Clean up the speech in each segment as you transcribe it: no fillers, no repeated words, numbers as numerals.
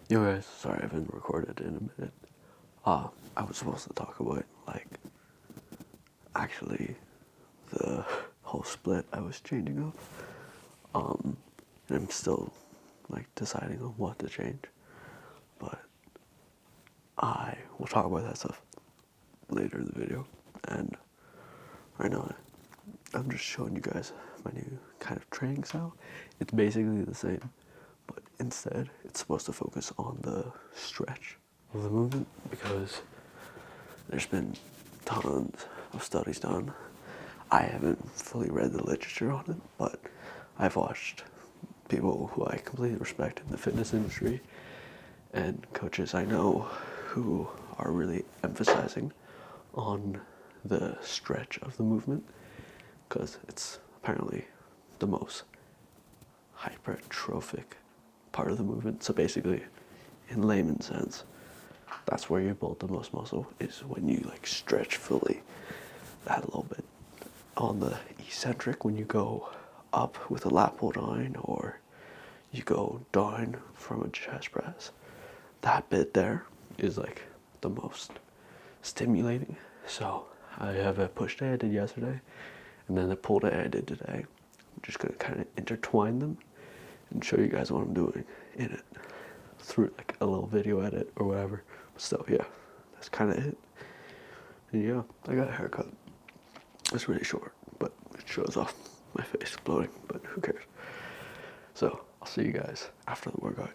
Yo guys, sorry I haven't recorded in a minute. I was supposed to talk about, like, actually the whole split I was changing up. And I'm still, like, deciding on what to change. But I will talk about that stuff later in the video. And right now, I'm just showing you guys my new kind of training style. It's basically the same, but instead it's supposed to focus on the stretch of the movement, because there's been tons of studies done. I haven't fully read the literature on it, but I've watched people who I completely respect in the fitness industry and coaches I know who are really emphasizing on the stretch of the movement, because it's apparently the most hypertrophic part of the movement. So basically, in layman's sense, that's where you build the most muscle, is when you like stretch fully that little bit. On the eccentric, when you go up with a lat pull down, or you go down from a chest press, that bit there is like the most stimulating. So I have a push day I did yesterday, and then the pull day I did today. I'm just gonna kind of intertwine them and show you guys what I'm doing in it through like a little video edit or whatever. But still, yeah, that's kind of it. And yeah, I got a haircut. It's really short, but it shows off my face bloating, but who cares? So I'll see you guys after the workout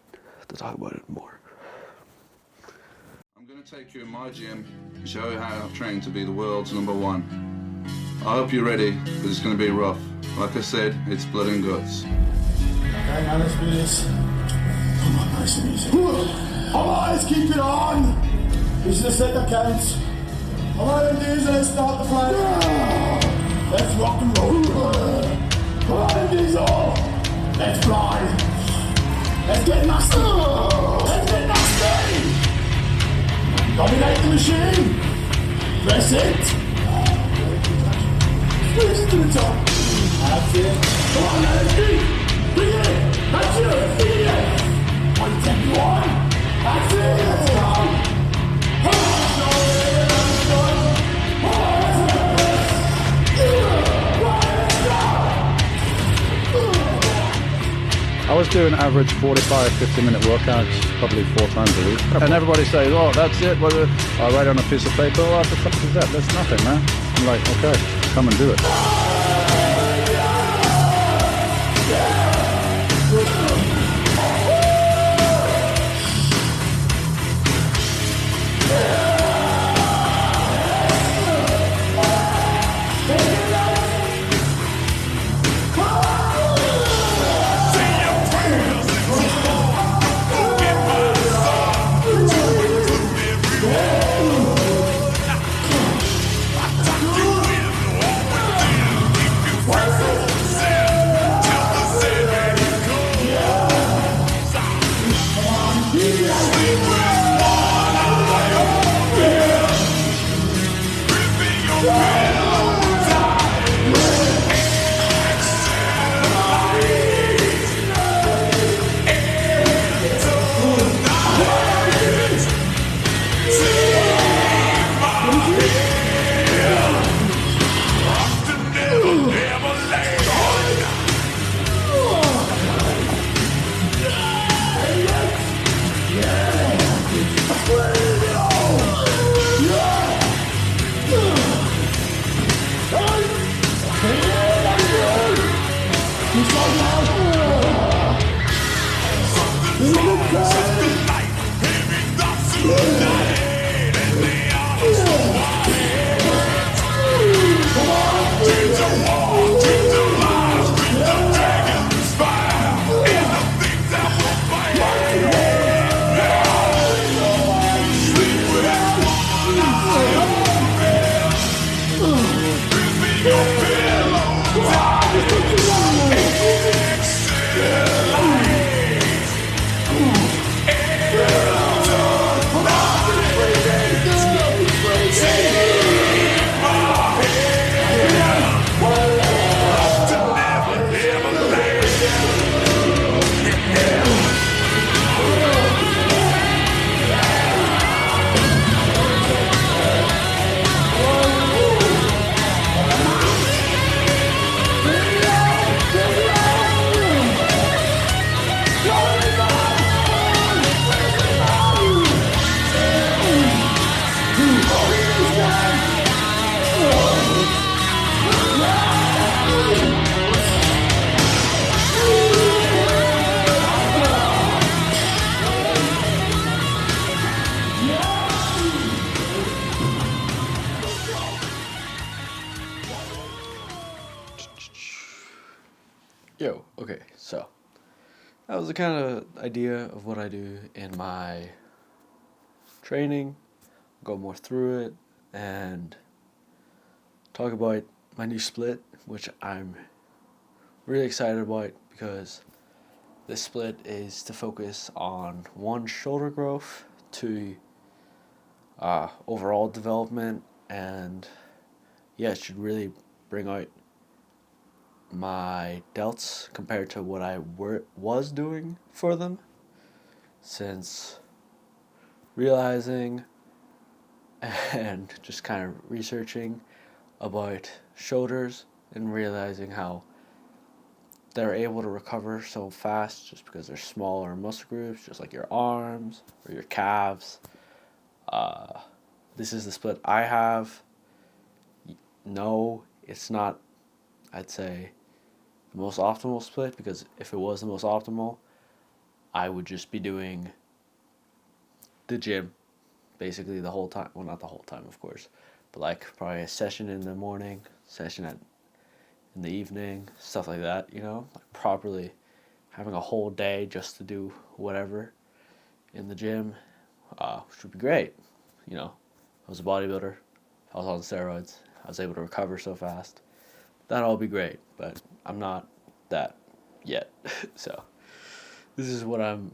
to talk about it more. I'm going to take you in my gym and show you how I've trained to be the world's #1. I hope you're ready, because it's going to be rough. Like I said, it's blood and guts. Okay, now let's do this. Come on, nice and easy. Come on, let's keep it on. This is the set that counts. Come on, Diesel, let's start the flight. Let's rock and roll. Come on, Diesel. Let's fly. Let's get nasty. Let's get nasty. Dominate the machine. Press it. Squeeze it to the top. That's it. Come on, energy. Bring it. That's it. Bring it. 171. That's it. Let's go. I was doing average 45, 50-minute workouts probably 4 times a week. And everybody says, oh, that's it. Well, I write on a piece of paper, oh, what the fuck is that? That's nothing, man. I'm like, okay, come and do it. that was the kind of idea of what I do in my training. Go more through it and talk about my new split, which I'm really excited about because this split is to focus on one, shoulder growth, two, overall development, and yeah, it should really bring out my delts compared to what I was doing for them, since realizing and just kind of researching about shoulders and realizing how they're able to recover so fast just because they're smaller muscle groups, just like your arms or your calves. This is the split I have. No, it's not, I'd say, the most optimal split, because if it was the most optimal, I would just be doing the gym basically the whole time. Well, not the whole time, of course, but like probably a session in the morning, session in the evening, stuff like that, like properly having a whole day just to do whatever in the gym, which would be great. I was a bodybuilder, I was on steroids, I was able to recover so fast. That'd all be great, but I'm not that yet. So this is what I'm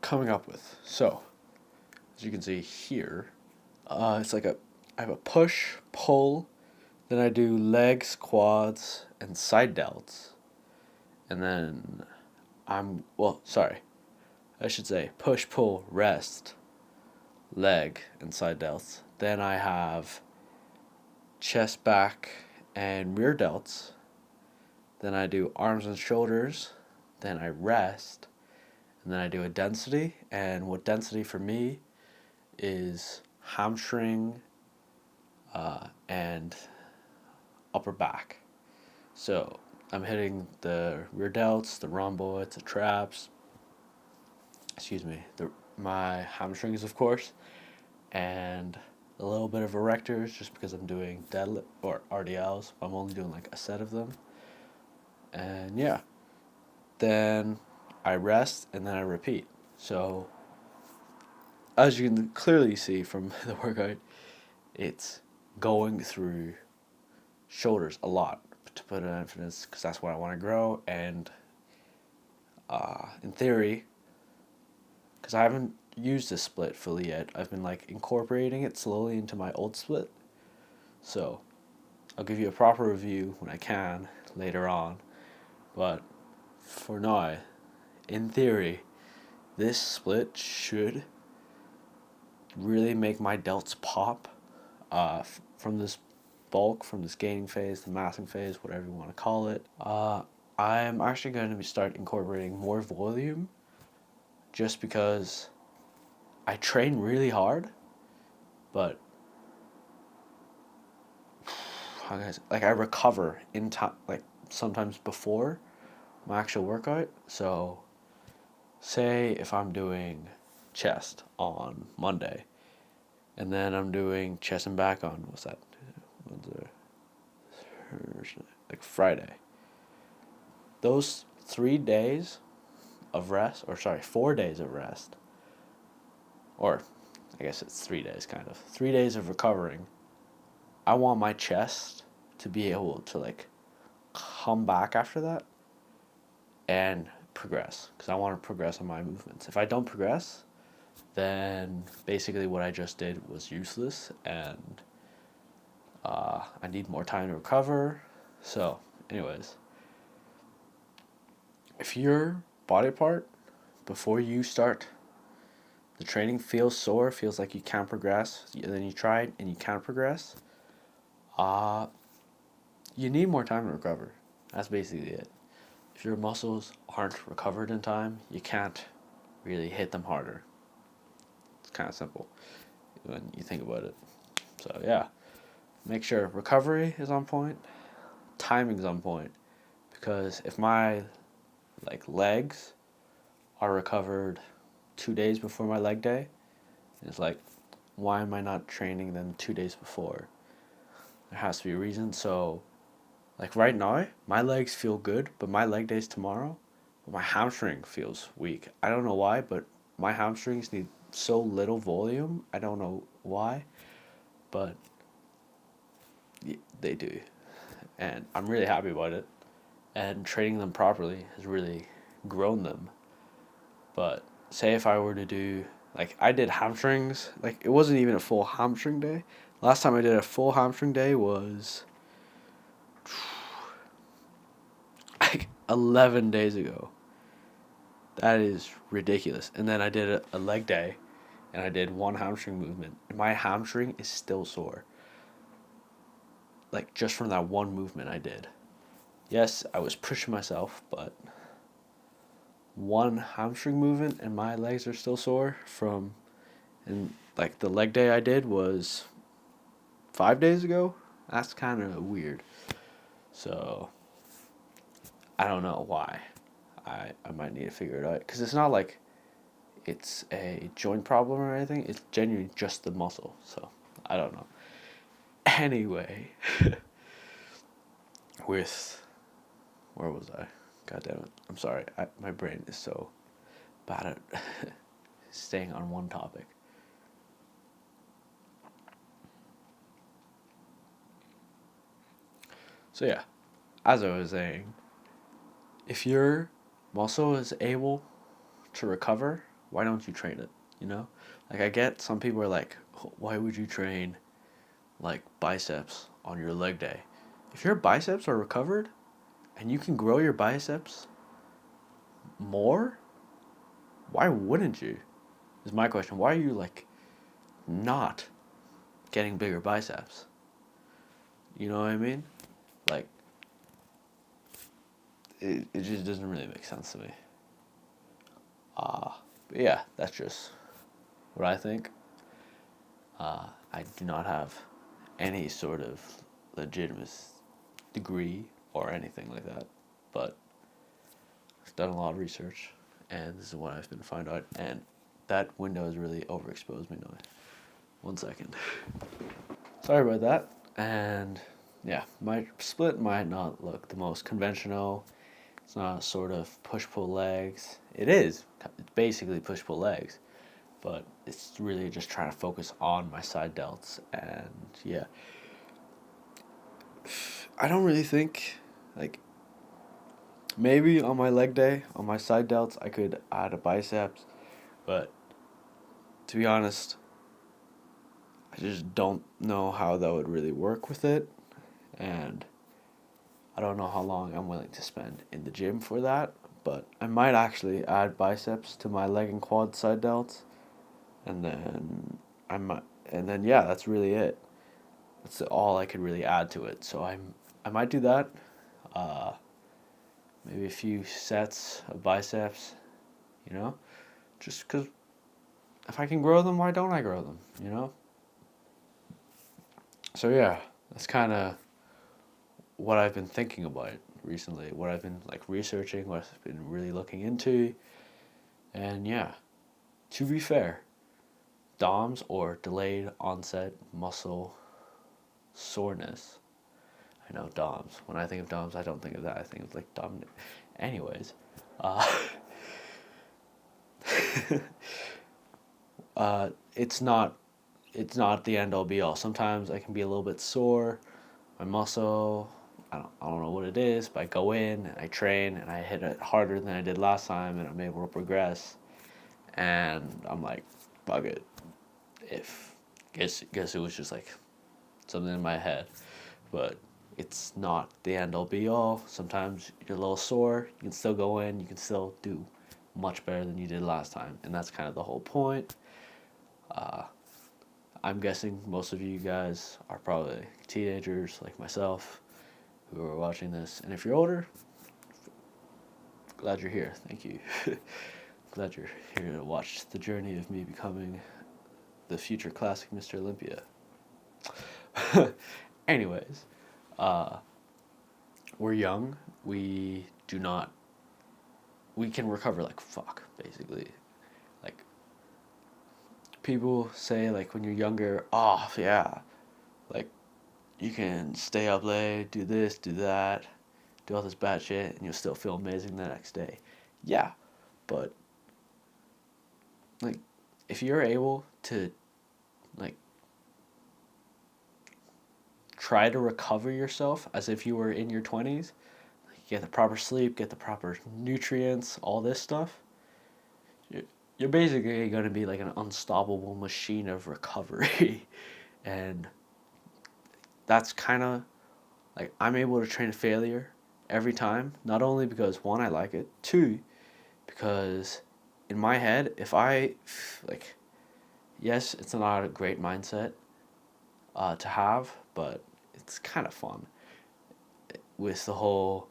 coming up with. So as you can see here, it's like I have a push, pull, then I do legs, quads, and side delts. And then I should say push, pull, rest, leg, and side delts. Then I have chest, back, and rear delts. Then I do arms and shoulders. Then I rest. And then I do a density. And what density for me is hamstring and upper back. So I'm hitting the rear delts, the rhomboids, the traps. My hamstrings, of course, and a little bit of erectors, just because I'm doing deadlift or RDLs. I'm only doing like a set of them. And yeah, then I rest and then I repeat. So as you can clearly see from the workout, it's going through shoulders a lot to put an emphasis, because that's what I want to grow. And in theory, because I haven't used this split fully yet, I've been like incorporating it slowly into my old split. So I'll give you a proper review when I can later on. But for now, in theory, this split should really make my delts pop from this bulk, from this gaining phase, the massing phase, whatever you want to call it. I'm actually going to start incorporating more volume, just because I train really hard, but I recover in time, like sometimes before my actual workout. So say if I'm doing chest on Monday, and then I'm doing chest and back on, like Friday. Those 3 days of rest, 4 days of rest, or I guess it's 3 days, kind of 3 days of recovering. I want my chest to be able to like come back after that and progress, because I want to progress on my movements. If I don't progress, then basically what I just did was useless, and I need more time to recover. So anyways, if your body part before you start the training feels sore, feels like you can't progress, and then you try it and you can't progress, you need more time to recover. That's basically it. If your muscles aren't recovered in time, you can't really hit them harder. It's kind of simple when you think about it. So yeah, make sure recovery is on point, timing's on point, because if my legs are recovered 2 days before my leg day, it's like, why am I not training them 2 days before? There has to be a reason. So like right now, my legs feel good, but my leg day's tomorrow. my hamstring feels weak. I don't know why, but my hamstrings need so little volume. I don't know why, but they do. And I'm really happy about it. And training them properly has really grown them. But say if I were to do, like, I did hamstrings, like, it wasn't even a full hamstring day. Last time I did a full hamstring day was like 11 days ago. That is ridiculous. And then I did a leg day and I did one hamstring movement. And my hamstring is still sore. Like, just from that one movement I did. Yes, I was pushing myself, but one hamstring movement and my legs are still sore from, and like the leg day I did was 5 days ago. That's kind of weird. So I don't know why. I might need to figure it out because it's not like it's a joint problem or anything. It's genuinely just the muscle. So I don't know. Anyway, with where was I? God damn it! I'm sorry. My brain is so bad at staying on one topic. So yeah, as I was saying, if your muscle is able to recover, why don't you train it? You know, like I get some people are like, why would you train like biceps on your leg day? If your biceps are recovered and you can grow your biceps more, why wouldn't you? Is my question. Why are you like not getting bigger biceps? You know what I mean? Like, it just doesn't really make sense to me. But yeah, that's just what I think. I do not have any sort of legitimate degree or anything like that, but I've done a lot of research, and this is what I've been finding out, and that window has really overexposed me now. 1 second. Sorry about that, and yeah, my split might not look the most conventional. It's not sort of push-pull legs. It is. It's basically push-pull legs. But it's really just trying to focus on my side delts. And yeah. I don't really think, like, maybe on my leg day, on my side delts, I could add a biceps. But to be honest, I just don't know how that would really work with it. And I don't know how long I'm willing to spend in the gym for that, but I might actually add biceps to my leg and quad side delts, and then yeah, that's really it. That's all I could really add to it. So I might do that. Maybe a few sets of biceps, you know, just because if I can grow them, why don't I grow them, you know? So yeah, that's kind of what I've been thinking about recently, what I've been like researching, what I've been really looking into. And yeah, to be fair, DOMS or delayed onset muscle soreness. I know DOMS. When I think of DOMS, I don't think of that. I think of like dominant. Anyways, it's not the end all be all. Sometimes I can be a little bit sore. My muscle, I don't know what it is, but I go in and I train and I hit it harder than I did last time and I'm able to progress. And I'm like, fuck it. Guess it was just like something in my head. But it's not the end all be all. Sometimes you're a little sore, you can still go in, you can still do much better than you did last time. And that's kind of the whole point. I'm guessing most of you guys are probably teenagers like myself who are watching this. And if you're older, glad you're here. Thank you. Glad you're here to watch the journey of me becoming the future classic Mr. Olympia. Anyways, we're young. We can recover like fuck, basically. Like, people say like when you're younger, oh yeah, like you can stay up late, do this, do that, do all this bad shit, and you'll still feel amazing the next day. Yeah, but like if you're able to like try to recover yourself as if you were in your 20s, get the proper sleep, get the proper nutrients, all this stuff, you're basically going to be like an unstoppable machine of recovery. And that's kind of like I'm able to train failure every time, not only because one, I like it, two, because in my head, if I like, yes, it's not a great mindset to have, but it's kind of fun with the whole,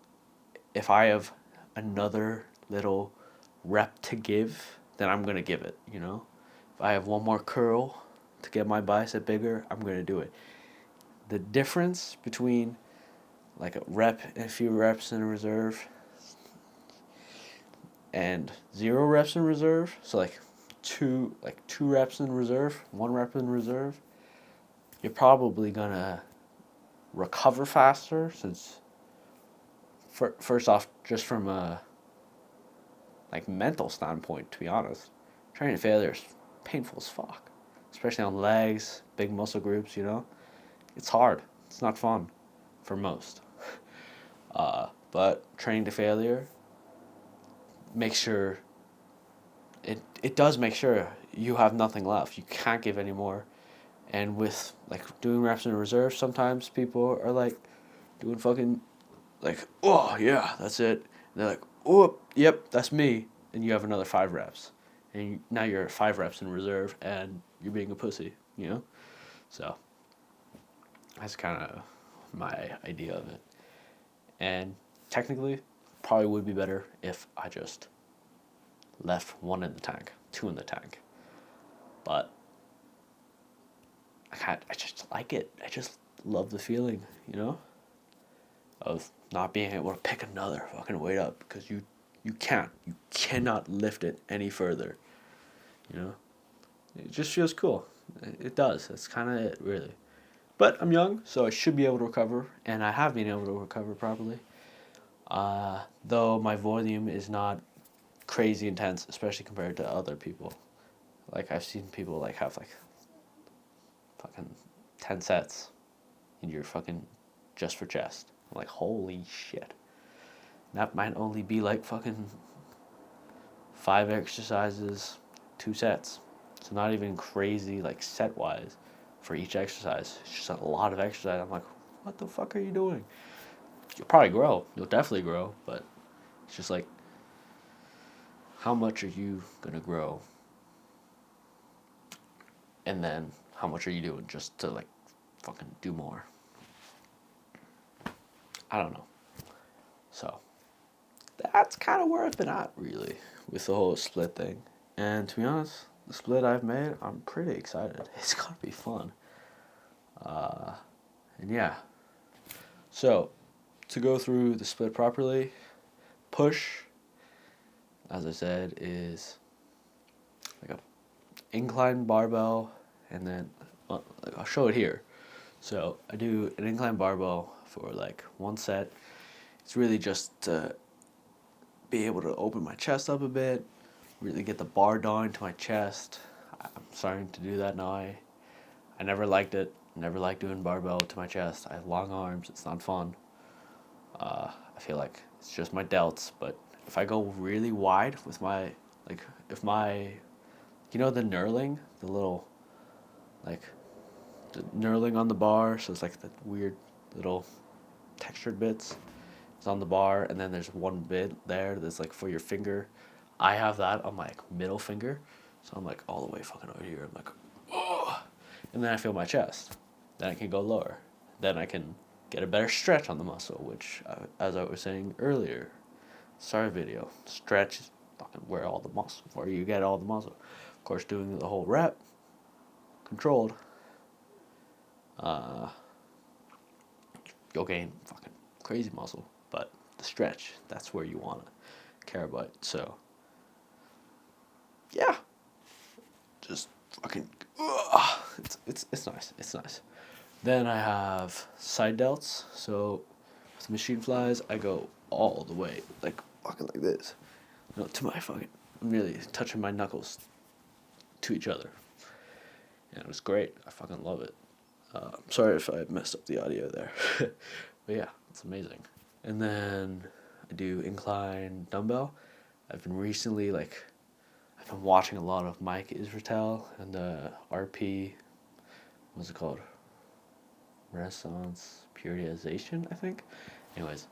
if I have another little rep to give, then I'm going to give it, you know? If I have one more curl to get my bicep bigger, I'm going to do it. The difference between like a rep and a few reps in reserve and 0 reps in reserve, so like two reps in reserve, 1 rep in reserve, you're probably going to recover faster since first off, just from a like mental standpoint, to be honest, training failure is painful as fuck, especially on legs, big muscle groups. You know, it's hard. It's not fun, for most. But training to failure makes sure it does make sure you have nothing left. You can't give any more. And with like doing reps in reserve, sometimes people are like doing fucking like, oh yeah, that's it. And they're like, oh yep, that's me. And you have another 5 reps, and now you're at 5 reps in reserve, and you're being a pussy, you know. So that's kind of my idea of it. And technically, probably would be better if I just left 1 in the tank, 2 in the tank. But I just like it. I just love the feeling, you know, of not being able to pick another fucking weight up because you cannot lift it any further, you know. It just feels cool. It does. That's kind of it, really. But I'm young, so I should be able to recover, and I have been able to recover properly. Though my volume is not crazy intense, especially compared to other people. Like I've seen people like have like fucking 10 sets in your fucking just for chest. I'm like, holy shit. That might only be like fucking 5 exercises, 2 sets. So not even crazy like set wise for each exercise. It's just a lot of exercise. I'm like, what the fuck are you doing? You'll probably grow. You'll definitely grow, but it's just like, how much are you gonna grow? And then how much are you doing just to like fucking do more? I don't know. So that's kind of where I've been at, really, with the whole split thing. And to be honest, the split I've made, I'm pretty excited. It's gonna be fun. And yeah. So, to go through the split properly, push, as I said, is like a incline barbell, and then like I'll show it here. So I do an incline barbell for like 1 set. It's really just to be able to open my chest up a bit, really get the bar down into my chest. I'm starting to do that now. I never liked it. Never liked doing barbell to my chest. I have long arms. It's not fun. I feel like it's just my delts. But if I go really wide with my, like, if my, you know the knurling? The little, like, the knurling on the bar. So it's like the weird little textured bits. It's on the bar, and then there's one bit there that's like for your finger. I have that on my like, middle finger. So I'm like all the way fucking over here. I'm like, oh. And then I feel my chest. Then I can go lower. Then I can get a better stretch on the muscle, which, as I was saying earlier, sorry video, stretch is fucking where you get all the muscle. Of course, doing the whole rep, controlled, you'll gain fucking crazy muscle. But the stretch, that's where you want to care about. So, yeah, just fucking, it's nice. It's nice. Then I have side delts. So with machine flies, I go all the way, like fucking like this. No, to my fucking, I'm nearly touching my knuckles to each other. And it was great. I fucking love it. I'm sorry if I messed up the audio there. But yeah, it's amazing. And then I do incline dumbbell. I've been recently, like, I've been watching a lot of Mike Israetel and the RP, what's it called? Renaissance Periodization, I think. Anyways,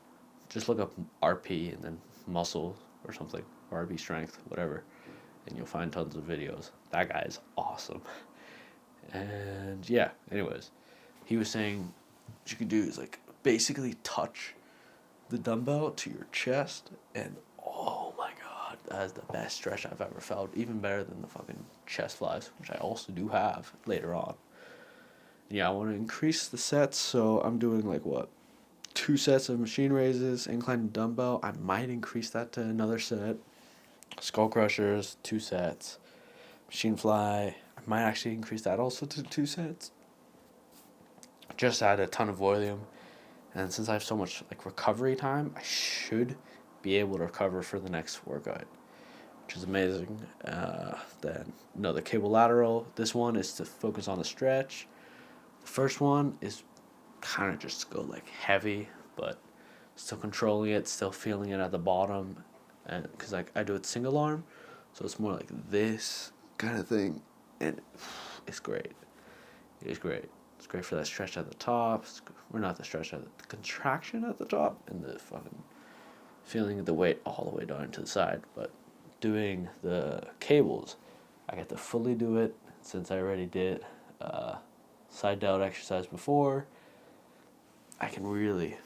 just look up RP and then muscle or something, or RP strength, whatever, and you'll find tons of videos. That guy is awesome. And yeah, anyways, he was saying what you could do is like basically touch the dumbbell to your chest, and oh my god, that is the best stretch I've ever felt. Even better than the fucking chest flies, which I also do have later on. Yeah, I want to increase the sets, so I'm doing like what? 2 sets of machine raises, incline dumbbell. I might increase that to another set. Skull crushers, 2 sets. Machine fly, I might actually increase that also to 2 sets. Just add a ton of volume. And since I have so much like recovery time, I should be able to recover for the next workout, which is amazing. Then, the cable lateral. This one is to focus on the stretch. The first one is kind of just go like heavy, but still controlling it, still feeling it at the bottom, and because like I do it single arm, so it's more like this kind of thing, and it's great. It is great. It's great for that stretch at the top. We're not the stretch at the contraction at the top, and the fucking feeling the weight all the way down to the side. But doing the cables, I get to fully do it since I already did side delt exercise before. I can really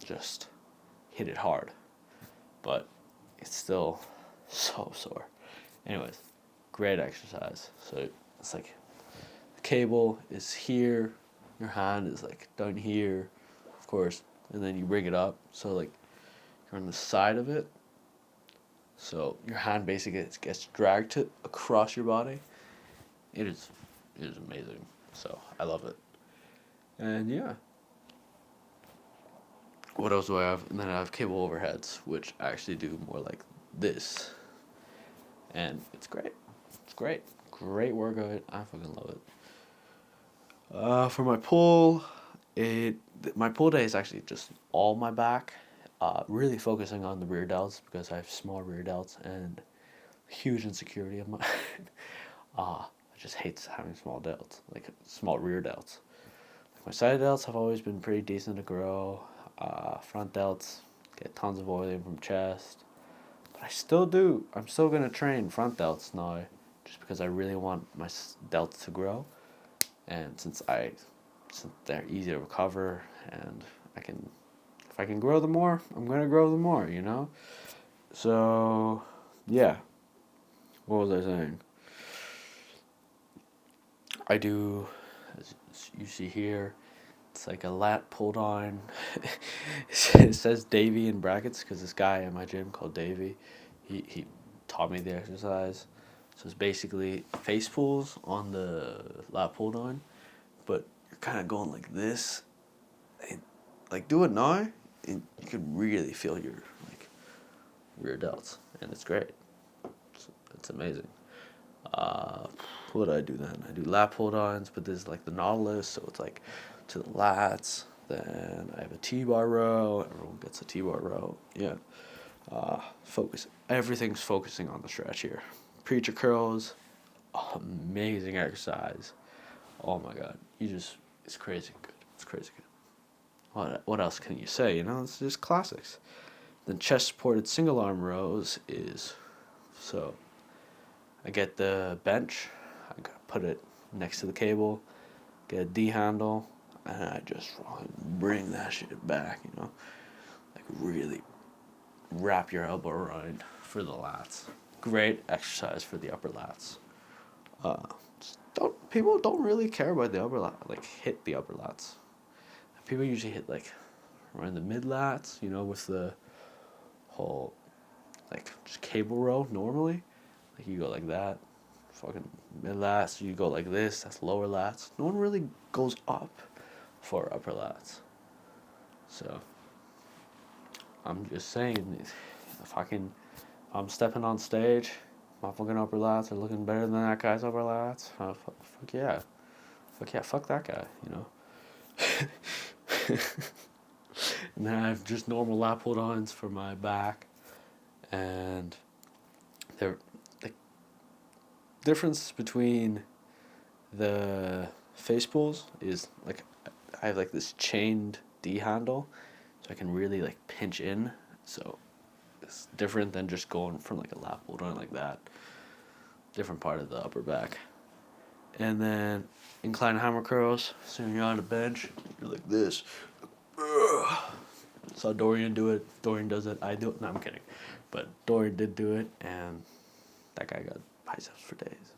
just hit it hard, but it's still so sore. Anyways, great exercise. So it's like the cable is here, your hand is like down here, of course, and then you bring it up. So like you're on the side of it. So your hand basically gets dragged across your body. It is amazing. So I love it. And yeah. What else do I have? And then I have cable overheads, which I actually do more like this. And it's great. It's great. Great workout. I fucking love it. For my pull, my pull day is actually just all my back. Really focusing on the rear delts because I have small rear delts and huge insecurity of mine. I just hate having small delts, like small rear delts. Like my side delts have always been pretty decent to grow. Front delts get tons of volume from chest, but I'm still gonna train front delts now, just because I really want my delts to grow, and since they're easy to recover, and if I can grow them more, I'm gonna grow them more, So, yeah. What was I saying? I do, as you see here, it's like a lat pull down. It says Davey in brackets because this guy in my gym called Davey, he taught me the exercise. So it's basically face pulls on the lat pull down, but you're kind of going like this, and like do it now, and you can really feel your like rear delts, and it's great. It's amazing. What do I do then? I do lat pull downs, but this is like the Nautilus, so it's like to the lats. Then I have a T-bar row. Everyone gets a T-bar row. Yeah. Focus. Everything's focusing on the stretch here. Preacher curls. Amazing exercise. Oh my god. It's crazy good. It's crazy good. What else can you say? It's just classics. Then chest supported single arm rows so I get the bench. I put it next to the cable. Get a D handle. And I just bring that shit back, like really wrap your elbow around for the lats. Great exercise for the upper lats. People don't really care about the upper lat, like hit the upper lats. People usually hit like around the mid lats, with the whole like just cable row normally. Like you go like that, fucking mid lats. You go like this. That's lower lats. No one really goes up for upper lats. So I'm just saying, I'm stepping on stage, my fucking upper lats are looking better than that guy's upper lats. Fuck yeah. Fuck yeah, fuck that guy, you know? And then I have just normal lat pull downs for my back. And the difference between the face pulls is like I have like this chained D handle, so I can really like pinch in. So it's different than just going from like a lat pull down like that. Different part of the upper back. And then incline hammer curls. So when you're on the bench, you're like this. Saw Dorian do it. Dorian does it. I do it. No, I'm kidding. But Dorian did do it, and that guy got biceps for days.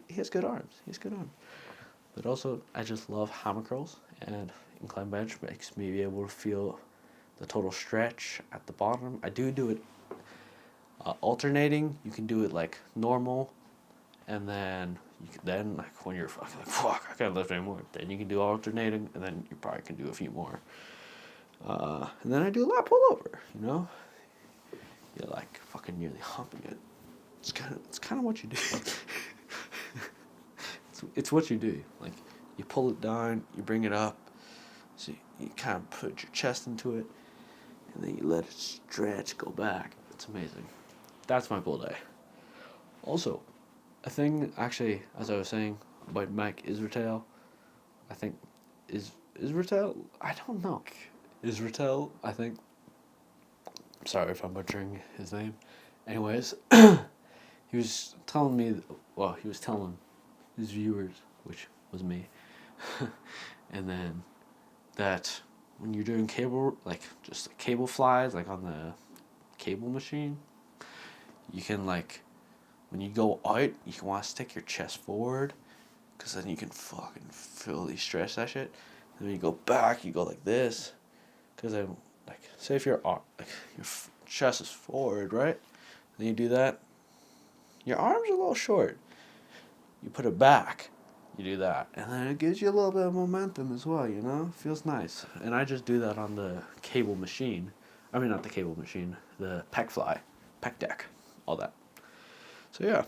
He has good arms. He has good arms. But also, I just love hammer curls, and incline bench makes me be able to feel the total stretch at the bottom. I do it alternating. You can do it like normal, and then like when you're fucking like fuck, I can't lift anymore. Then you can do alternating, and then you probably can do a few more. And then I do a lat pull over. You know, you're like fucking nearly humping it. It's kind of what you do. It's what you do. Like you pull it down, you bring it up, so you kind of put your chest into it, and then you let it stretch, go back. It's amazing. That's my pull day. Also, a thing actually, as I was saying about Mike Israetel, I think Israetel. I don't know. Israetel. I think. Sorry if I'm butchering his name. Anyways, he was telling me. Well, he was telling his viewers, which was me, and then that when you're doing cable, like just like cable flies, like on the cable machine, you can like, when you go out, you can want to stick your chest forward, because then you can fucking fully stretch that shit. And when you go back, you go like this, because then like say if your chest is forward, right? Then you do that. Your arms are a little short. You put it back, you do that, and then it gives you a little bit of momentum as well, you know? Feels nice. And I just do that on the cable machine. I mean, not the cable machine, the pec fly, pec deck, all that. So yeah.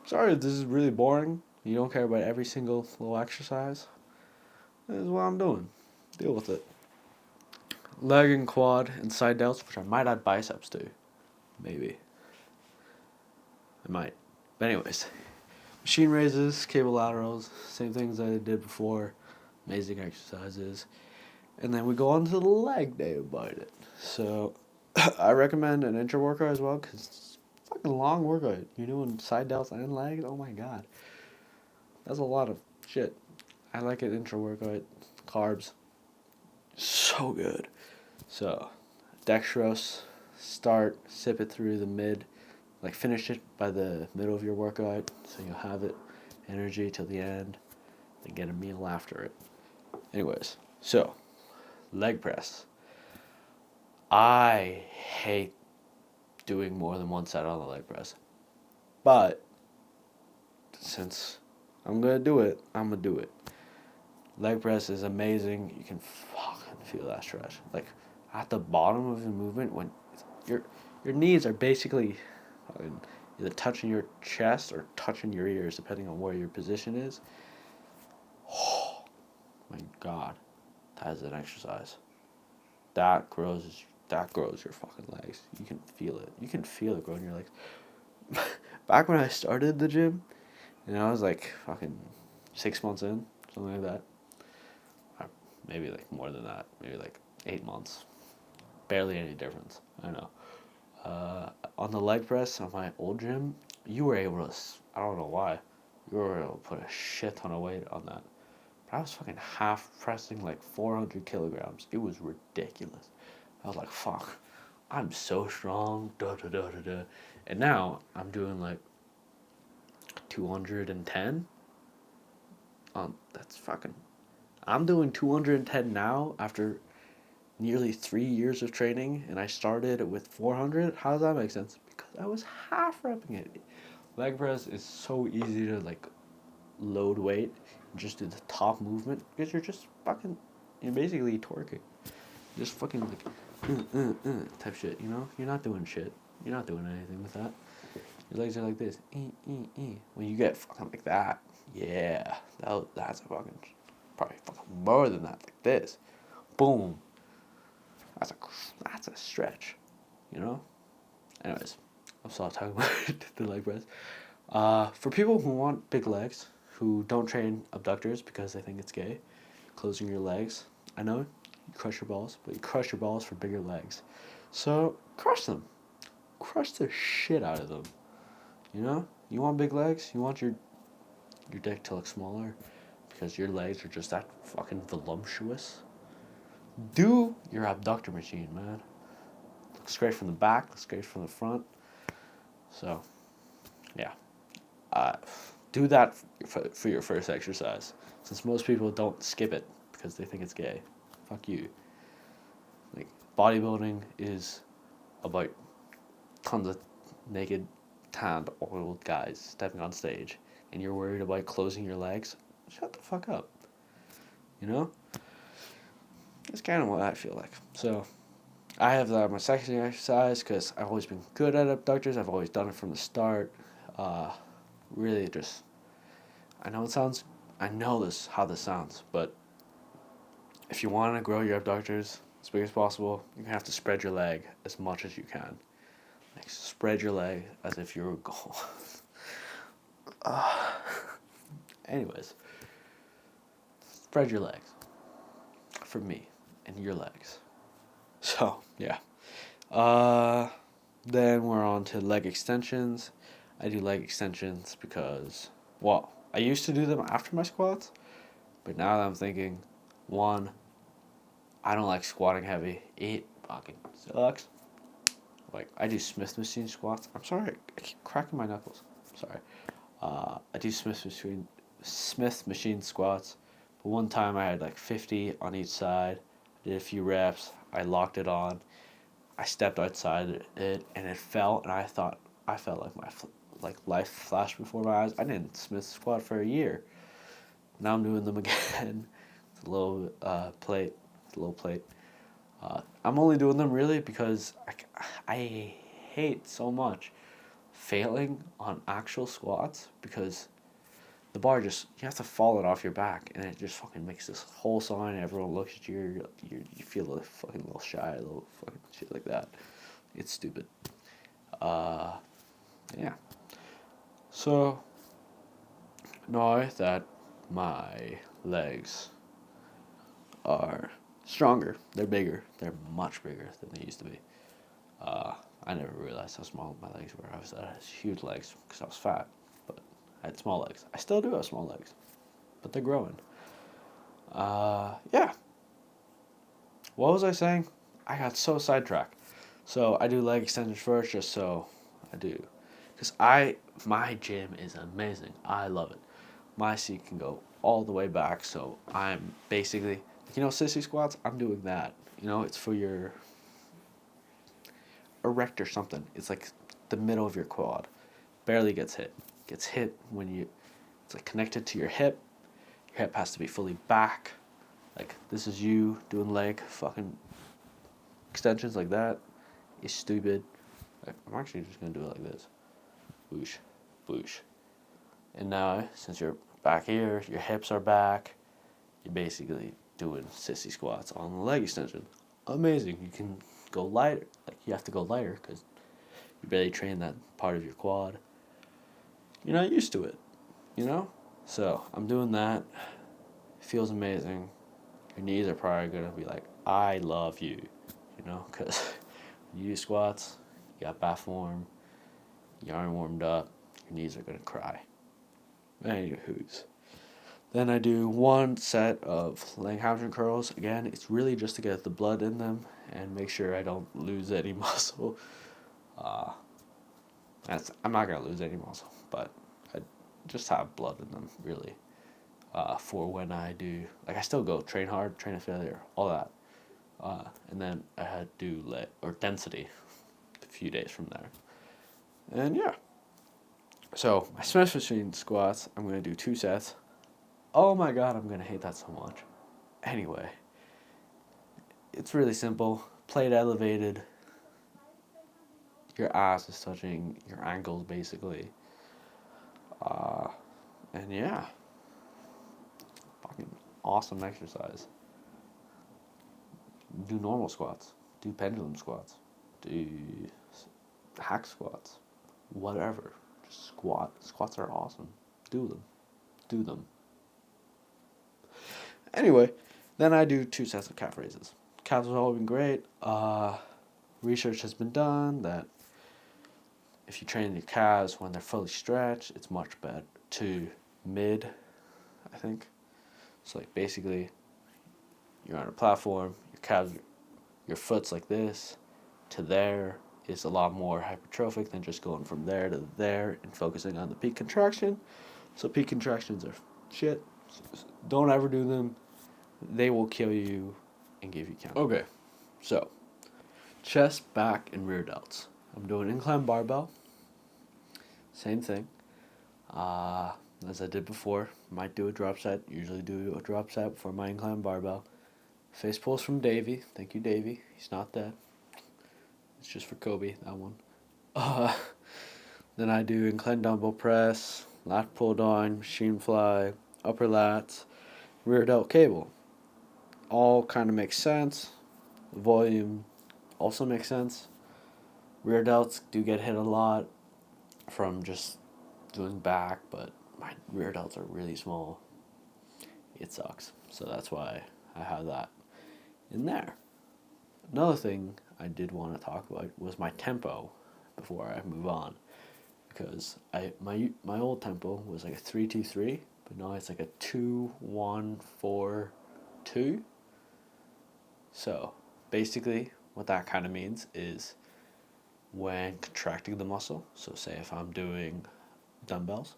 Sorry if this is really boring. You don't care about every single little exercise. This is what I'm doing. Deal with it. Leg and quad and side delts, which I might add biceps to. Maybe. I might. But anyways, machine raises, cable laterals, same things I did before, amazing exercises. And then we go on to the leg day about it. So I recommend an intra workout as well, because it's a fucking long workout. You're doing side delts and legs, oh my god. That's a lot of shit. I like an intra workout, carbs, so good. So, dextrose, start, sip it through the mid, like finish it by the middle of your workout, so you'll have it energy till the end, then get a meal after it. Anyways, so leg press. I hate doing more than one set on the leg press, but since I'm gonna do it, I'm gonna do it. Leg press is amazing. You can fucking feel that stretch. Like at the bottom of the movement, when your knees are basically either touching your chest or touching your ears, depending on where your position is. Oh my god, that is an exercise. That grows your fucking legs. You can feel it. You can feel it growing your legs. Back when I started the gym, and I was like fucking 6 months in, something like that. Maybe like more than that. Maybe like 8 months. Barely any difference. I know. On the leg press on my old gym, you were able to, I don't know why, you were able to put a shit ton of weight on that. But I was fucking half pressing like 400 kilograms. It was ridiculous. I was like, fuck, I'm so strong, da da da da da. And now I'm doing like 210. That's fucking, I'm doing 210 now after nearly 3 years of training, and I started with 400. How does that make sense? Because I was half repping it. Leg press is so easy to like load weight and just do the top movement, because you're basically torquing. Just fucking like type shit, you know? You're not doing shit. You're not doing anything with that. Your legs are like this. When you get fucking like that, yeah, that's a fucking, probably fucking more than that, like this. Boom. That's a stretch, you know? Anyways, I'm still talking about the leg press. For people who want big legs, who don't train abductors because they think it's gay, closing your legs. I know you crush your balls, but you crush your balls for bigger legs. So crush them. Crush the shit out of them. You know? You want big legs? You want your dick to look smaller because your legs are just that fucking voluptuous? Do your abductor machine, man. Looks great from the back, looks great from the front. So, yeah. Do that for your first exercise. Since most people don't skip it because they think it's gay. Fuck you. Like, bodybuilding is about tons of naked, tanned, oiled guys stepping on stage, and you're worried about closing your legs. Shut the fuck up. You know? That's kind of what I feel like. So, I have that my second exercise because I've always been good at abductors. I've always done it from the start. Really just, I know how this sounds, but if you want to grow your abductors as big as possible, you're going to have to spread your leg as much as you can. Like, spread your leg as if you're a goal. Anyways, spread your legs for me and your legs. So, yeah. Then we're on to leg extensions. I do leg extensions because, well, I used to do them after my squats, but now that I'm thinking, one, I don't like squatting heavy. It fucking sucks. Like, I do Smith machine squats. I'm sorry, I keep cracking my knuckles. Sorry. I do Smith machine squats. But one time I had like 50 on each side. Did a few reps. I locked it on. I stepped outside it and it fell, and I felt like my life flashed before my eyes. I didn't Smith squat for a year. Now I'm doing them again. It's a little plate. It's a low plate. I'm only doing them really because I hate so much failing on actual squats because the bar you have to fall it off your back, and it just fucking makes this whole sound. Everyone looks at you, you feel a fucking little shy, a little fucking shit like that. It's stupid. Yeah. So, now that my legs are stronger, they're bigger, they're much bigger than they used to be. I never realized how small my legs were. I had huge legs because I was fat, but I had small legs. I still do have small legs, but they're growing. Yeah. What was I saying? I got so sidetracked. So I do leg extensions first, just so I do. Because my gym is amazing. I love it. My seat can go all the way back, so I'm basically, sissy squats, I'm doing that. It's for your erect or something. It's like the middle of your quad. Barely gets hit. Gets hit when it's like connected to your hip. Your hip has to be fully back. Like, this is you doing leg fucking extensions like that. It's stupid. Like, I'm actually just going to do it like this. Boosh. Boosh. And now, since you're back here, your hips are back, you're basically doing sissy squats on the leg extension. Amazing. You can go lighter. Like, you have to go lighter because you barely train that part of your quad. You're not used to it, So, I'm doing that. It feels amazing. Your knees are probably going to be like, I love you, because you do squats, you got back form, you aren't warmed up, your knees are going to cry. Anywho's. Then I do one set of leg hamstring curls. Again, it's really just to get the blood in them and make sure I don't lose any muscle. I'm not going to lose any muscle, but I just have blood in them, really. For when I do, I still go train hard, train to failure, all that. And then I had to do density a few days from there. And yeah. So, my Smith machine squats, I'm going to do 2 sets. Oh my god, I'm going to hate that so much. Anyway, it's really simple. plate elevated. Your ass is touching your ankles basically. And yeah, fucking awesome exercise. Do normal squats, do pendulum squats, do hack squats, whatever. Just squat. Squats are awesome. Do them. Do them. Anyway, then I do 2 sets of calf raises. Calves have all been great. Research has been done that if you train your calves when they're fully stretched, it's much better to mid, I think. So like basically, you're on a platform, your calves, your foot's like this, to there is a lot more hypertrophic than just going from there to there and focusing on the peak contraction. So peak contractions are shit. Don't ever do them. They will kill you and give you count. Okay, so chest, back, and rear delts. I'm doing incline barbell. Same thing. As I did before, might do a drop set. Usually do a drop set for my incline barbell. Face pulls from Davey. Thank you, Davey. He's not dead. It's just for Kobe, that one. Then I do incline dumbbell press, lat pull down, machine fly, upper lats, rear delt cable. All kind of makes sense. Volume also makes sense. Rear delts do get hit a lot from just doing back, but my rear delts are really small. It sucks. So that's why I have that in there. Another thing I did want to talk about was my tempo before I move on. Because my old tempo was like a 3-2-3, but now it's like a 2-1-4-2. So basically what that kind of means is when contracting the muscle, so say if I'm doing dumbbells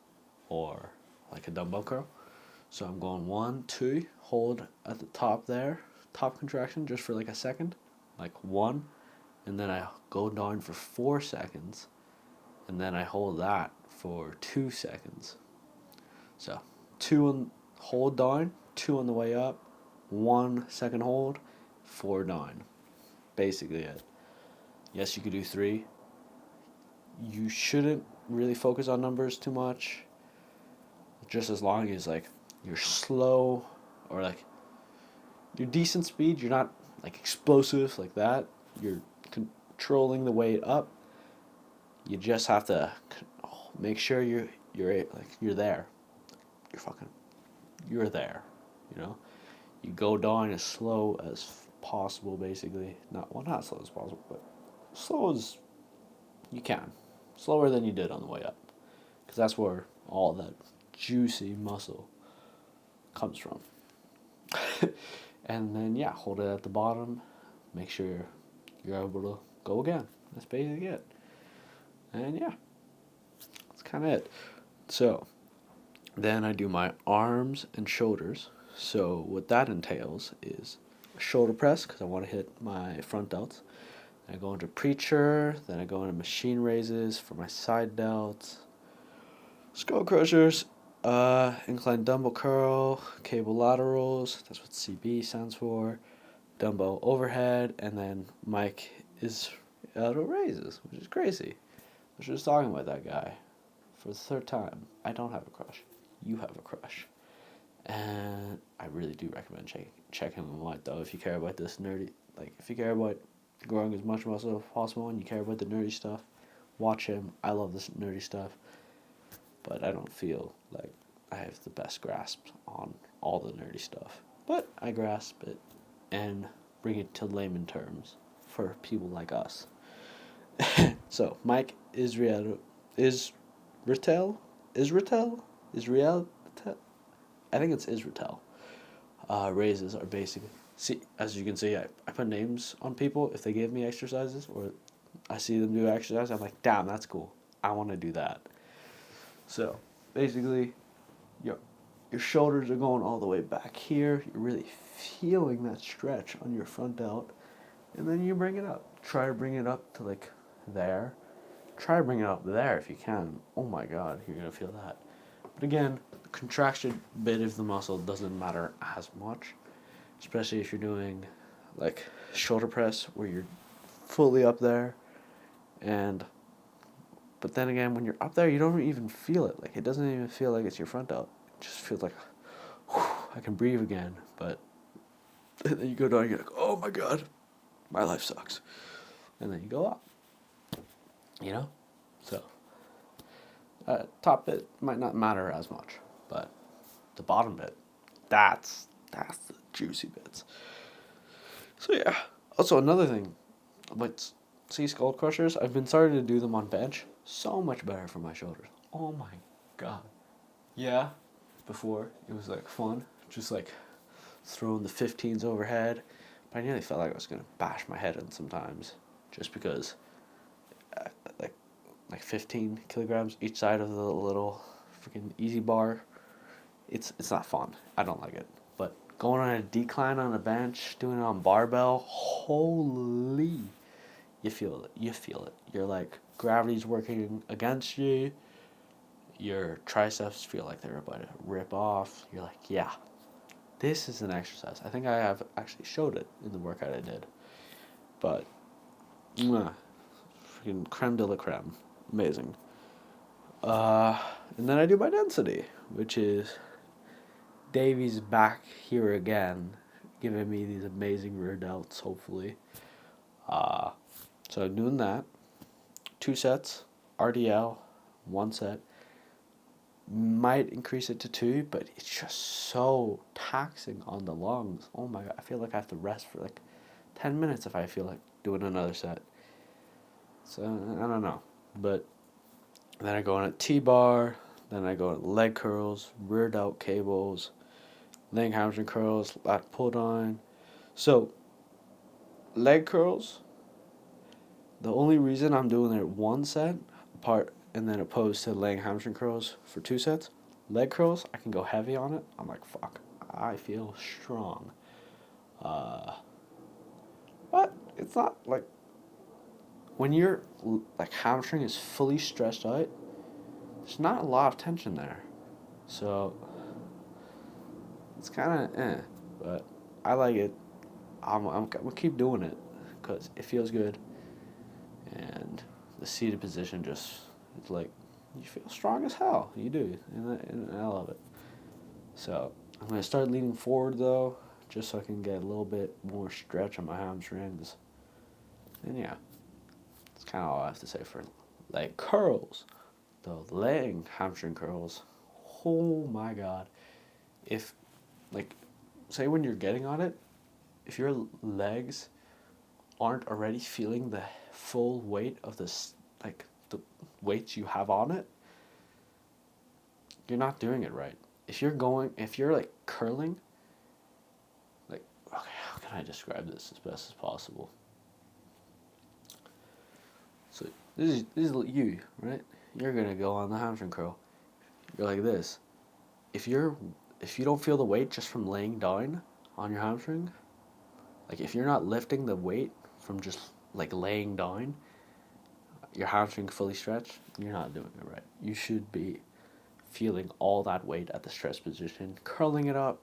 or like a dumbbell curl, so I'm going 1, 2, hold at the top there, top contraction just for like a second, like 1, and then I go down for 4 seconds, and then I hold that for 2 seconds. So 2 on hold down, 2 on the way up, 1 second hold, 4 down. Basically it. Yes, you could do 3. You shouldn't really focus on numbers too much. Just as long as like you're slow or like you're decent speed, you're not like explosive like that. You're controlling the weight up. You just have to make sure you're there. You're there, you know. You go down as slow as possible, basically. Not slow as possible, but slow as you can. Slower than you did on the way up, because that's where all that juicy muscle comes from. And then yeah, hold it at the bottom. Make sure you're able to go again. That's basically it. And yeah, that's kind of it. So then I do my arms and shoulders. So what that entails is shoulder press, because I want to hit my front delts. Then I go into preacher. Then I go into machine raises for my side delts. Skull crushers, incline dumbbell curl, cable laterals. That's what CB stands for. Dumbbell overhead, and then Mike is auto raises, which is crazy. I was just talking about that guy for the 3rd time. I don't have a crush. You have a crush. And I really do recommend checking him out, though, if you care about this nerdy, like, if you care about growing as much muscle as possible and you care about the nerdy stuff, watch him. I love this nerdy stuff, but I don't feel like I have the best grasp on all the nerdy stuff. But I grasp it and bring it to layman terms for people like us. So, Mike Israel, I think it's Israel. Raises are basically, see, as you can see, I put names on people if they give me exercises or I see them do exercise. I'm like, damn, that's cool. I want to do that. So basically, your shoulders are going all the way back here. You're really feeling that stretch on your front delt, and then you bring it up. Try to bring it up to like there. Try to bring it up there if you can. Oh my God, you're gonna feel that. But again, the contraction bit of the muscle doesn't matter as much, especially if you're doing like shoulder press where you're fully up there, but then again, when you're up there, you don't even feel it. Like, it doesn't even feel like it's your front delt. It just feels like, whew, I can breathe again. But then you go down, you're like, oh my god, my life sucks. And then you go up, you know? So, top bit might not matter as much, but the bottom bit, that's the juicy bits. So yeah. Also, another thing, like, see skull crushers, I've been starting to do them on bench. So much better for my shoulders. Oh my god. Yeah. Before, it was like fun, just like throwing the 15s overhead. But I nearly felt like I was gonna bash my head in sometimes, just because, uh, like, 15 kilograms each side of the little freaking easy bar. It's not fun. I don't like it. But going on a decline on a bench, doing it on barbell, holy, you feel it. You feel it. You're like, gravity's working against you. Your triceps feel like they're about to rip off. You're like, yeah, this is an exercise. I think I have actually showed it in the workout I did. But, freaking creme de la creme. Amazing. And then I do my density, which is Davey's back here again, giving me these amazing rear delts, hopefully. So I'm doing that. 2 sets, RDL, 1 set. Might increase it to 2, but it's just so taxing on the lungs. Oh my god, I feel like I have to rest for like 10 minutes if I feel like doing another set. So, I don't know. But then I go on a T-bar, then I go on leg curls, rear delt cables, leg hamstring curls, lat pull down. So, leg curls, the only reason I'm doing it 1 set apart and then opposed to leg hamstring curls for 2 sets, leg curls, I can go heavy on it. I'm like, fuck, I feel strong. But it's not like, when your like hamstring is fully stretched out, there's not a lot of tension there. So, it's kind of but I like it. I'm gonna keep doing it because it feels good, and the seated position just, it's like, you feel strong as hell. You do, and I love it. So I'm gonna start leaning forward though, just so I can get a little bit more stretch on my hamstrings. And yeah, that's kind of all I have to say for leg curls. The leg hamstring curls, oh my god. If, like, say when you're getting on it, if your legs aren't already feeling the full weight of this, like, the weights you have on it, you're not doing it right. If you're like curling, like, okay, how can I describe this as best as possible? So this is you, right? You're gonna go on the hamstring curl. You're like this. If you don't feel the weight just from laying down on your hamstring, like if you're not lifting the weight from just like laying down, your hamstring fully stretched, you're not doing it right. You should be feeling all that weight at the stretch position, curling it up.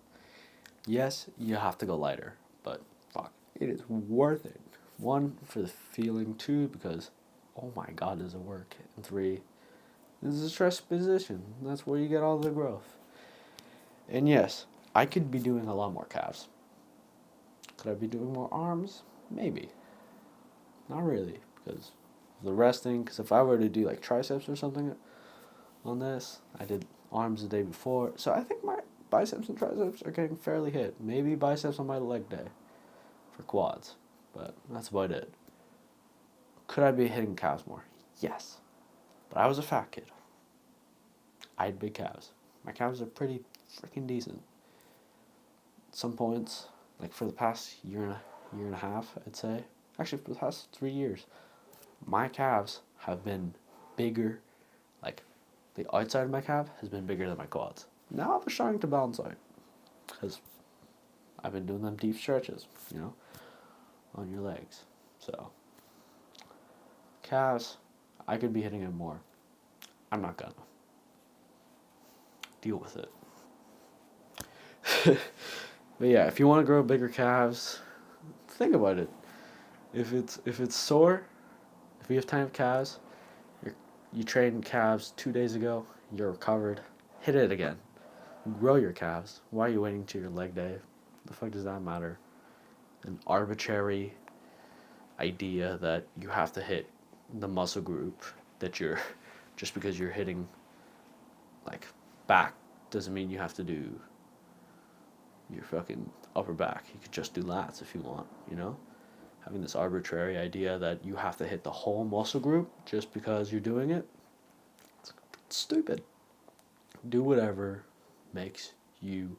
Yes, you have to go lighter, but fuck, it is worth it. 1, for the feeling. 2, because, oh my god, does it work. And 3, this is a stress position. That's where you get all the growth. And yes, I could be doing a lot more calves. Could I be doing more arms? Maybe. Not really, because of the resting. Because if I were to do like triceps or something on this, I did arms the day before. So I think my biceps and triceps are getting fairly hit. Maybe biceps on my leg day for quads, but that's about it. Could I be hitting calves more? Yes. But I was a fat kid. I had big calves. My calves are pretty freaking decent. At some points, like for the past year and a half, I'd say. Actually, for the past 3 years, my calves have been bigger. Like, the outside of my calf has been bigger than my quads. Now they're starting to balance out, because I've been doing them deep stretches, on your legs. So, calves, I could be hitting them more. I'm not gonna. Deal with it. But yeah, if you want to grow bigger calves, think about it. If it's sore, if you have tiny calves, you trained calves 2 days ago, you're recovered, hit it again. Grow your calves. Why are you waiting till your leg day? The fuck does that matter? An arbitrary idea that you have to hit the muscle group that you're just because you're hitting like back doesn't mean you have to do your fucking upper back. You could just do lats if you want, you know? Having this arbitrary idea that you have to hit the whole muscle group just because you're doing it, it's stupid. Do whatever makes you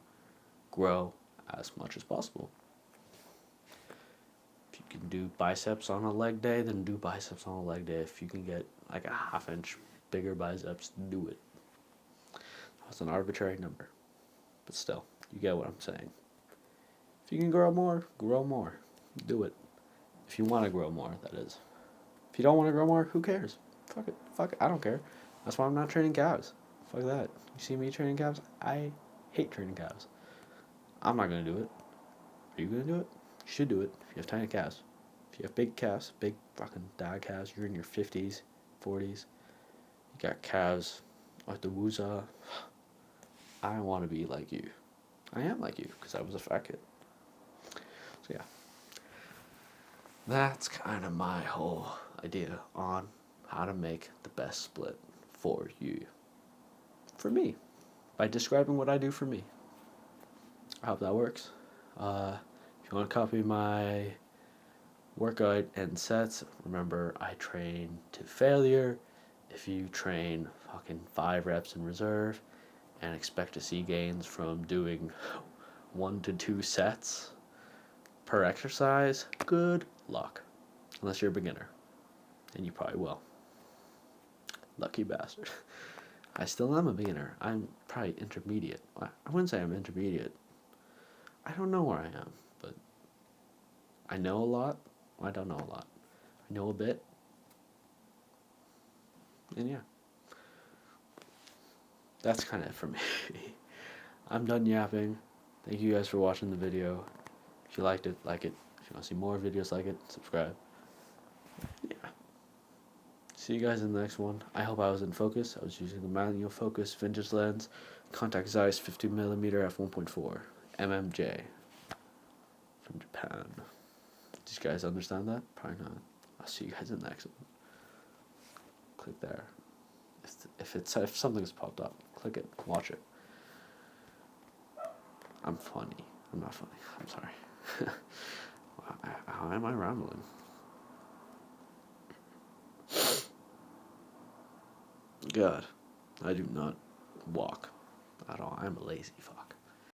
grow as much as possible. If you can do biceps on a leg day, then do biceps on a leg day. If you can get like a half-inch bigger biceps, do it. That's an arbitrary number. But still, you get what I'm saying. If you can grow more, do it. If you want to grow more, that is. If you don't want to grow more, who cares? Fuck it. I don't care. That's why I'm not training calves. Fuck that. You see me training calves? I hate training calves. I'm not going to do it. Are you going to do it? You should do it if you have tiny calves. If you have big calves, big fucking dad calves, you're in your 50s, 40s. You got calves like the woozah. I want to be like you. I am like you because I was a fat kid. So yeah. That's kind of my whole idea on how to make the best split for you. For me. By describing what I do for me. I hope that works. If you want to copy my workout and sets, remember I train to failure. If you train fucking 5 reps in reserve and expect to see gains from doing 1 to 2 sets per exercise, good luck. Unless you're a beginner. And you probably will. Lucky bastard. I still am a beginner. I'm probably intermediate. I wouldn't say I'm intermediate. I don't know where I am, but I know a lot. I don't know a lot. I know a bit. And yeah. That's kind of it for me. I'm done yapping. Thank you guys for watching the video. If you liked it, like it. If you want to see more videos like it, subscribe. Yeah. See you guys in the next one. I hope I was in focus. I was using the manual focus vintage lens. Contact Zeiss 50mm f1.4. MMJ. From Japan. Did you guys understand that? Probably not. I'll see you guys in the next one. Click there. If something's popped up, click it. Watch it. I'm funny. I'm not funny. I'm sorry. How am I rambling? God, I do not walk at all. I'm a lazy fuck.